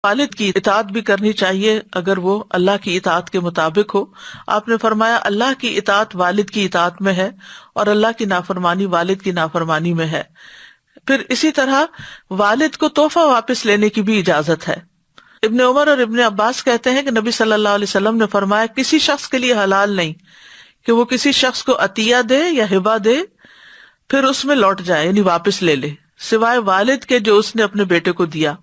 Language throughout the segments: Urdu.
والد کی اطاعت بھی کرنی چاہیے اگر وہ اللہ کی اطاعت کے مطابق ہو. آپ نے فرمایا اللہ کی اطاعت والد کی اطاعت میں ہے اور اللہ کی نافرمانی والد کی نافرمانی میں ہے. پھر اسی طرح والد کو تحفہ واپس لینے کی بھی اجازت ہے. ابن عمر اور ابن عباس کہتے ہیں کہ نبی صلی اللہ علیہ وسلم نے فرمایا کسی شخص کے لیے حلال نہیں کہ وہ کسی شخص کو عطیہ دے یا ہبہ دے پھر اس میں لوٹ جائے یعنی واپس لے لے، سوائے والد کے جو اس نے اپنے بیٹے کو دیا.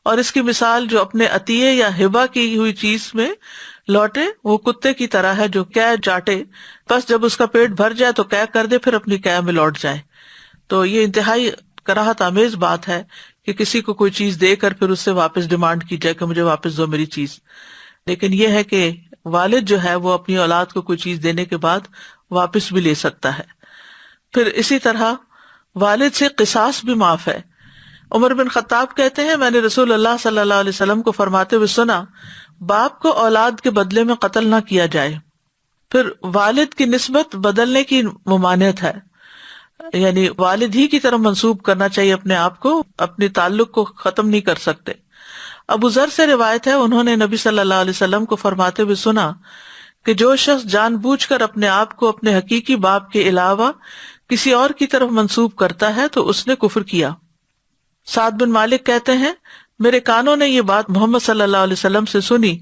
اور اس کی مثال جو اپنے عطیے یا ہبہ کی ہوئی چیز میں لوٹے وہ کتے کی طرح ہے جو قے چاٹے، بس جب اس کا پیٹ بھر جائے تو قے کر دے پھر اپنی قے میں لوٹ جائے. تو یہ انتہائی کراہت آمیز بات ہے کہ کسی کو کوئی چیز دے کر پھر اس سے واپس ڈیمانڈ کی جائے کہ مجھے واپس دو میری چیز. لیکن یہ ہے کہ والد جو ہے وہ اپنی اولاد کو کوئی چیز دینے کے بعد واپس بھی لے سکتا ہے. پھر اسی طرح والد سے قصاص بھی معاف ہے. عمر بن خطاب کہتے ہیں میں نے رسول اللہ صلی اللہ علیہ وسلم کو فرماتے ہوئے سنا باپ کو اولاد کے بدلے میں قتل نہ کیا جائے. پھر والد کی نسبت بدلنے کی ممانعت ہے، یعنی والد ہی کی طرف منسوب کرنا چاہیے اپنے آپ کو، اپنے تعلق کو ختم نہیں کر سکتے. ابو ذر سے روایت ہے انہوں نے نبی صلی اللہ علیہ وسلم کو فرماتے ہوئے سنا کہ جو شخص جان بوجھ کر اپنے آپ کو اپنے حقیقی باپ کے علاوہ کسی اور کی طرف منسوب کرتا ہے تو اس نے کفر کیا. سعد بن مالک کہتے ہیں میرے کانوں نے یہ بات محمد صلی اللہ علیہ وسلم سے سنی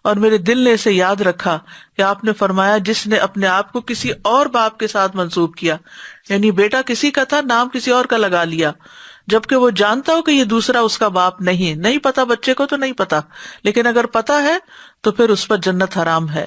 اور میرے دل نے اسے یاد رکھا کہ آپ نے فرمایا جس نے اپنے آپ کو کسی اور باپ کے ساتھ منسوب کیا، یعنی بیٹا کسی کا تھا نام کسی اور کا لگا لیا جبکہ وہ جانتا ہو کہ یہ دوسرا اس کا باپ نہیں پتا. بچے کو تو نہیں پتا، لیکن اگر پتا ہے تو پھر اس پر جنت حرام ہے.